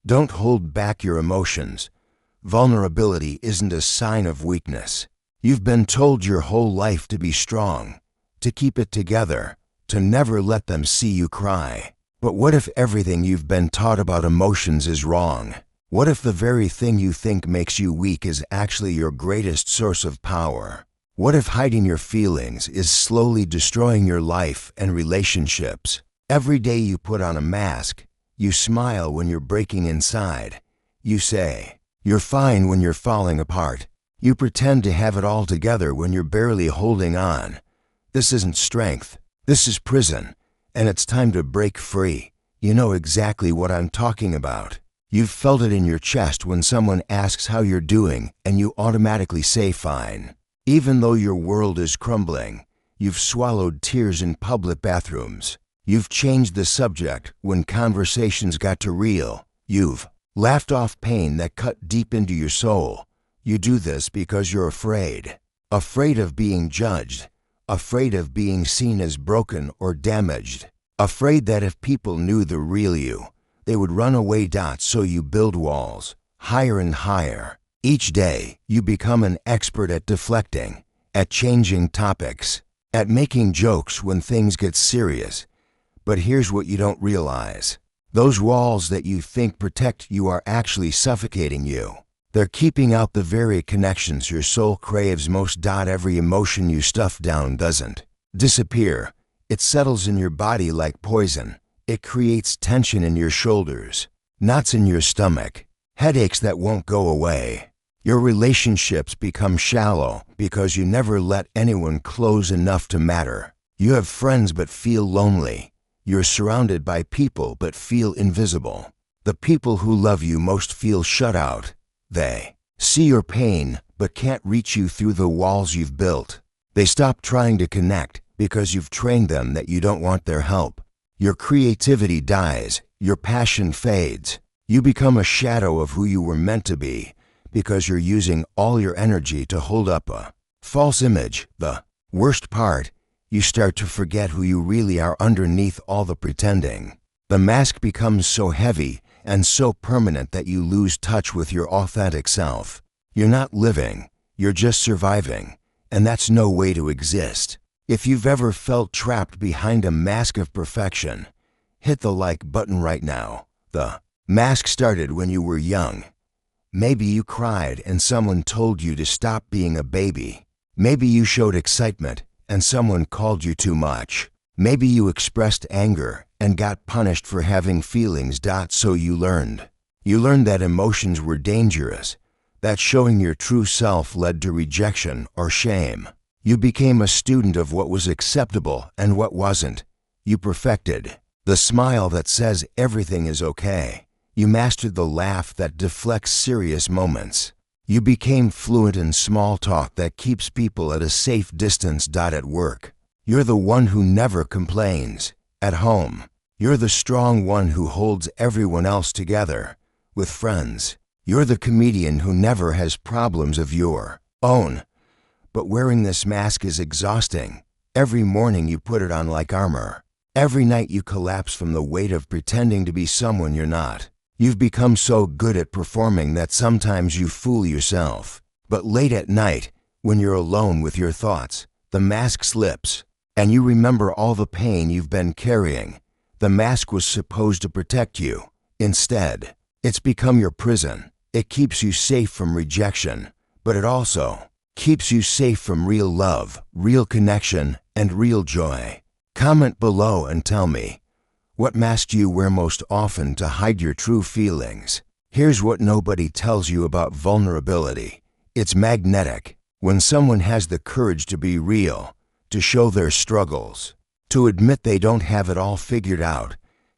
Don't hold back your emotions. Vulnerability isn't a sign of weakness. You've been told your whole life to be strong, to keep it together, to never let them see you cry. But what if everything you've been taught about emotions is wrong? What if the very thing you think makes you weak is actually your greatest source of power? What if hiding your feelings is slowly destroying your life and relationships? Every day you put on a mask, you smile when you're breaking inside. You say, you're fine when you're falling apart. You pretend to have it all together when you're barely holding on. This isn't strength. This is prison. And it's time to break free. You know exactly what I'm talking about. You've felt it in your chest when someone asks how you're doing and you automatically say fine. Even though your world is crumbling, you've swallowed tears in public bathrooms. You've changed the subject when conversations got too real. You've laughed off pain that cut deep into your soul. You do this because you're afraid. Afraid of being judged. Afraid of being seen as broken or damaged. Afraid that if people knew the real you, they would run away. So you build walls, higher and higher. Each day, you become an expert at deflecting, at changing topics, at making jokes when things get serious. But here's what you don't realize. Those walls that you think protect you are actually suffocating you. They're keeping out the very connections your soul craves most. Every emotion you stuff down doesn't disappear. It settles in your body like poison. It creates tension in your shoulders, knots in your stomach, headaches that won't go away. Your relationships become shallow because you never let anyone close enough to matter. You have friends but feel lonely. You're surrounded by people but feel invisible. The people who love you most feel shut out. They see your pain but can't reach you through the walls you've built. They stop trying to connect because you've trained them that you don't want their help. Your creativity dies, your passion fades. You become a shadow of who you were meant to be because you're using all your energy to hold up a false image. The worst part, you start to forget who you really are underneath all the pretending. The mask becomes so heavy and so permanent that you lose touch with your authentic self. You're not living, you're just surviving, and that's no way to exist. If you've ever felt trapped behind a mask of perfection, hit the like button right now. The mask started when you were young. Maybe you cried and someone told you to stop being a baby. Maybe you showed excitement and someone called you too much. Maybe you expressed anger and got punished for having feelings. So you learned. You learned that emotions were dangerous, that showing your true self led to rejection or shame. You became a student of what was acceptable and what wasn't. You perfected the smile that says everything is okay. You mastered the laugh that deflects serious moments. You became fluent in small talk that keeps people at a safe distance. At work, you're the one who never complains. At home, you're the strong one who holds everyone else together. With friends, you're the comedian who never has problems of your own. But wearing this mask is exhausting. Every morning you put it on like armor. Every night you collapse from the weight of pretending to be someone you're not. You've become so good at performing that sometimes you fool yourself. But late at night, when you're alone with your thoughts, the mask slips, and you remember all the pain you've been carrying. The mask was supposed to protect you. Instead, it's become your prison. It keeps you safe from rejection, but it also keeps you safe from real love, real connection, and real joy. Comment below and tell me, what mask do you wear most often to hide your true feelings? Here's what nobody tells you about vulnerability. It's magnetic. When someone has the courage to be real, to show their struggles, to admit they don't have it all figured out,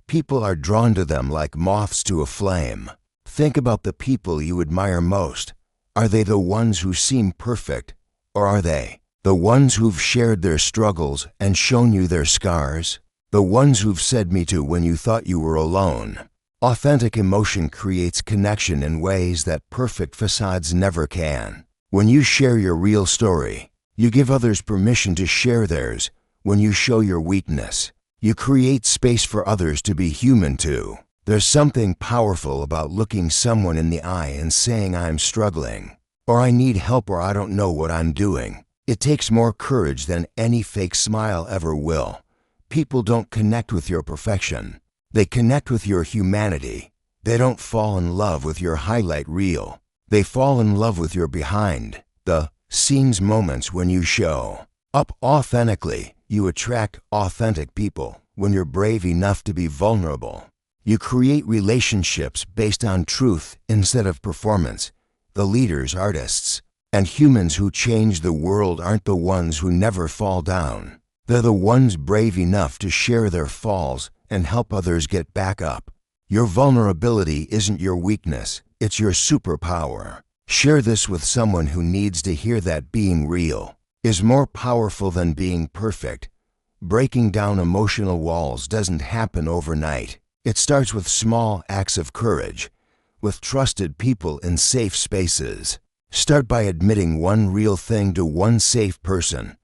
people are drawn to them like moths to a flame. Think about the people you admire most. Are they the ones who seem perfect, or are they the ones who've shared their struggles and shown you their scars? The ones who've said me too when you thought you were alone. Authentic emotion creates connection in ways that perfect facades never can. When you share your real story, you give others permission to share theirs. When you show your weakness, you create space for others to be human too. There's something powerful about looking someone in the eye and saying I'm struggling, or I need help, or I don't know what I'm doing. It takes more courage than any fake smile ever will. People don't connect with your perfection. They connect with your humanity. They don't fall in love with your highlight reel. They fall in love with your behind the scenes moments when you show up authentically. You attract authentic people when you're brave enough to be vulnerable. You create relationships based on truth instead of performance. The leaders, artists, and humans who change the world aren't the ones who never fall down. They're the ones brave enough to share their falls and help others get back up. Your vulnerability isn't your weakness, it's your superpower. Share this with someone who needs to hear that being real is more powerful than being perfect. Breaking down emotional walls doesn't happen overnight. It starts with small acts of courage, with trusted people in safe spaces. Start by admitting one real thing to one safe person.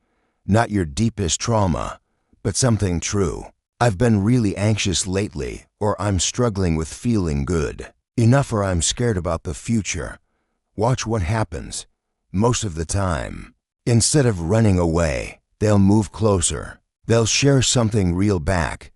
Not your deepest trauma, but something true. I've been really anxious lately, or I'm struggling with feeling good enough, or I'm scared about the future. Watch what happens. Most of the time, instead of running away, they'll move closer. They'll share something real back.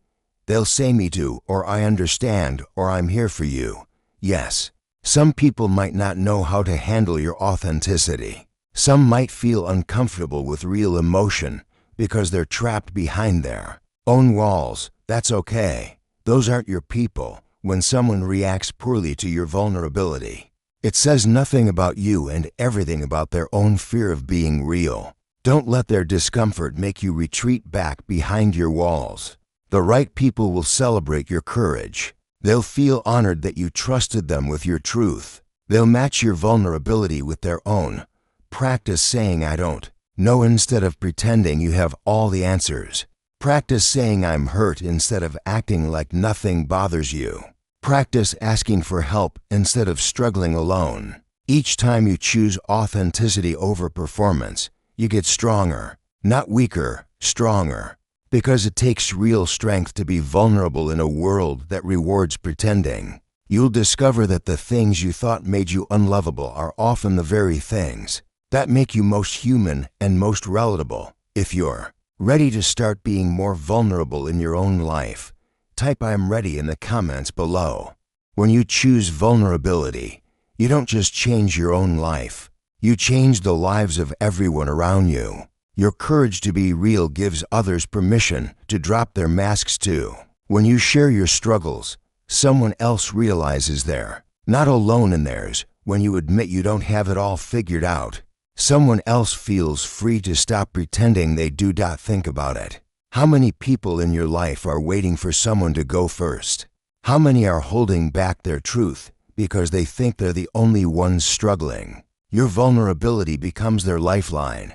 They'll say me too, or I understand, or I'm here for you. Yes, some people might not know how to handle your authenticity. Some might feel uncomfortable with real emotion because they're trapped behind their own walls. That's okay. Those aren't your people. When someone reacts poorly to your vulnerability, it says nothing about you and everything about their own fear of being real. Don't let their discomfort make you retreat back behind your walls. The right people will celebrate your courage. They'll feel honored that you trusted them with your truth. They'll match your vulnerability with their own. Practice saying I don't know instead of pretending you have all the answers. Practice saying I'm hurt instead of acting like nothing bothers you. Practice asking for help instead of struggling alone. Each time you choose authenticity over performance, you get stronger, not weaker, stronger. Because it takes real strength to be vulnerable in a world that rewards pretending. You'll discover that the things you thought made you unlovable are often the very things that make you most human and most relatable. If you're ready to start being more vulnerable in your own life, type I'm ready in the comments below. When you choose vulnerability, you don't just change your own life, you change the lives of everyone around you. Your courage to be real gives others permission to drop their masks too. When you share your struggles, someone else realizes they're not alone in theirs. When you admit you don't have it all figured out, someone else feels free to stop pretending they do. Think about it. How many people in your life are waiting for someone to go first? How many are holding back their truth because they think they're the only ones struggling? Your vulnerability becomes their lifeline.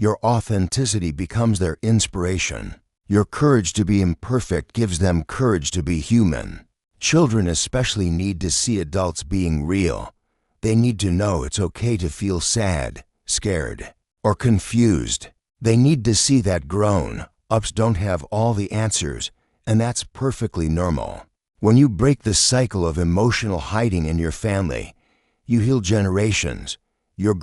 Your authenticity becomes their inspiration. Your courage to be imperfect gives them courage to be human. Children especially need to see adults being real. They need to know it's okay to feel sad, scared, or confused. They need to see that grown-ups don't have all the answers, and that's perfectly normal. When you break the cycle of emotional hiding in your family, you heal generations. Your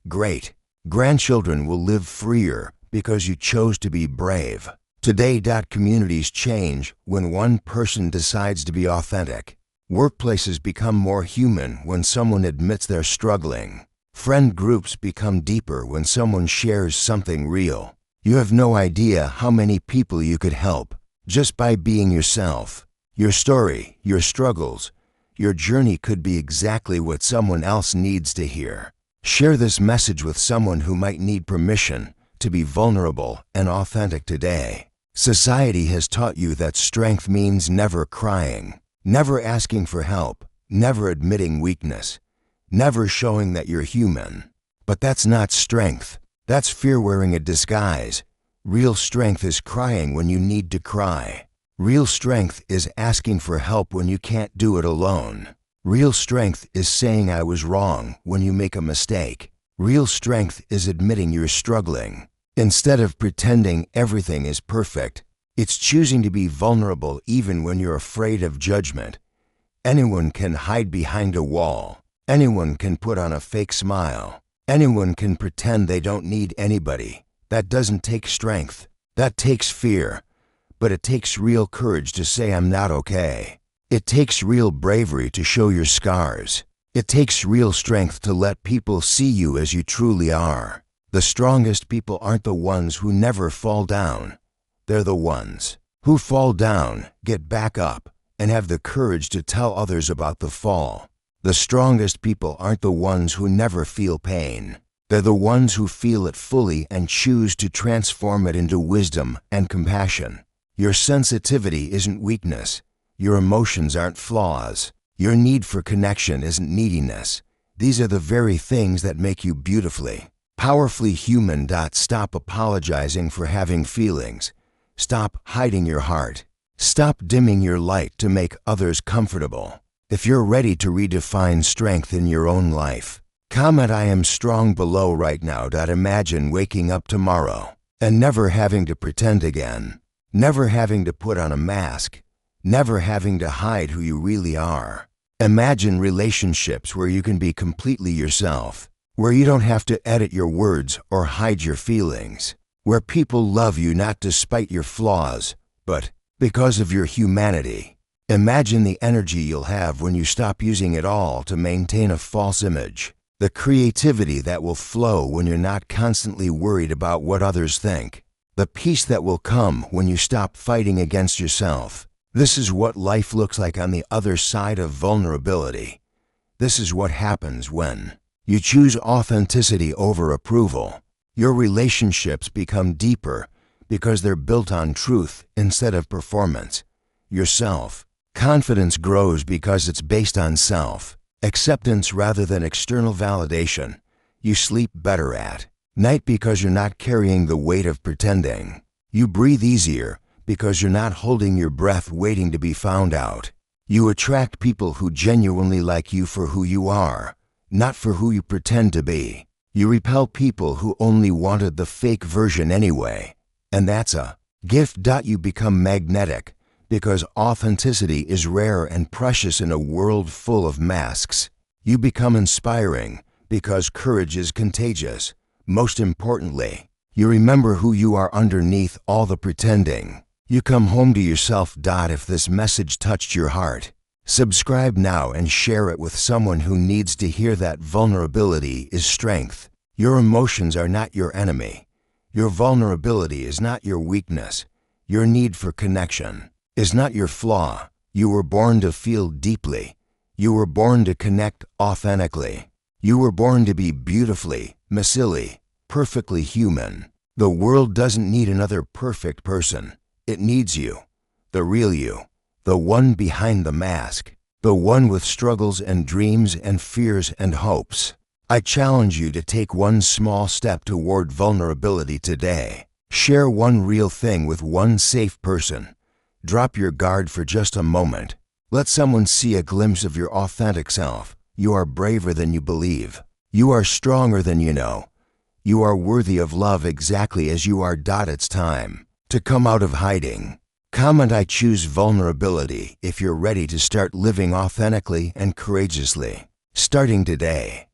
great-grandchildren will live freer because you chose to be brave. Today, communities change when one person decides to be authentic. Workplaces become more human when someone admits they're struggling. Friend groups become deeper when someone shares something real. You have no idea how many people you could help just by being yourself. Your story, your struggles, your journey could be exactly what someone else needs to hear. Share this message with someone who might need permission to be vulnerable and authentic today. Society has taught you that strength means never crying, never asking for help, never admitting weakness, never showing that you're human. But that's not strength. That's fear wearing a disguise. Real strength is crying when you need to cry. Real strength is asking for help when you can't do it alone. Real strength is saying I was wrong when you make a mistake. Real strength is admitting you're struggling. Instead of pretending everything is perfect, It's choosing to be vulnerable even when you're afraid of judgment. Anyone can hide behind a wall. Anyone can put on a fake smile. Anyone can pretend they don't need anybody. That doesn't take strength. That takes fear. But it takes real courage to say I'm not okay. It takes real bravery to show your scars. It takes real strength to let people see you as you truly are. The strongest people aren't the ones who never fall down. They're the ones who fall down, get back up, and have the courage to tell others about the fall. The strongest people aren't the ones who never feel pain. They're the ones who feel it fully and choose to transform it into wisdom and compassion. Your sensitivity isn't weakness. Your emotions aren't flaws. Your need for connection isn't neediness. These are the very things that make you beautifully, powerfully human. Stop apologizing for having feelings. Stop hiding your heart. Stop dimming your light to make others comfortable. If you're ready to redefine strength in your own life, comment I am strong below right now. Imagine waking up tomorrow and never having to pretend again, never having to put on a mask, never having to hide who you really are. Imagine relationships where you can be completely yourself, where you don't have to edit your words or hide your feelings, where people love you not despite your flaws, but because of your humanity. Imagine the energy you'll have when you stop using it all to maintain a false image, the creativity that will flow when you're not constantly worried about what others think, the peace that will come when you stop fighting against yourself. This is what life looks like on the other side of vulnerability. This is what happens when you choose authenticity over approval. Your relationships become deeper because they're built on truth instead of performance. Your self-confidence grows because it's based on self-acceptance rather than external validation. You sleep better at night because you're not carrying the weight of pretending. You breathe easier because you're not holding your breath waiting to be found out. You attract people who genuinely like you for who you are, not for who you pretend to be. You repel people who only wanted the fake version anyway. And that's a gift. You become magnetic because authenticity is rare and precious in a world full of masks. You become inspiring because courage is contagious. Most importantly, you remember who you are underneath all the pretending. You come home to yourself. If this message touched your heart, subscribe now and share it with someone who needs to hear that vulnerability is strength. Your emotions are not your enemy. Your vulnerability is not your weakness. Your need for connection is not your flaw. You were born to feel deeply. You were born to connect authentically. You were born to be beautifully, messily, perfectly human. The world doesn't need another perfect person. It needs you, the real you, the one behind the mask, the one with struggles and dreams and fears and hopes. I challenge you to take one small step toward vulnerability today. Share one real thing with one safe person. Drop your guard for just a moment. Let someone see a glimpse of your authentic self. You are braver than you believe. You are stronger than you know. You are worthy of love exactly as you are. It's time to come out of hiding. Comment I choose vulnerability if you're ready to start living authentically and courageously, starting today.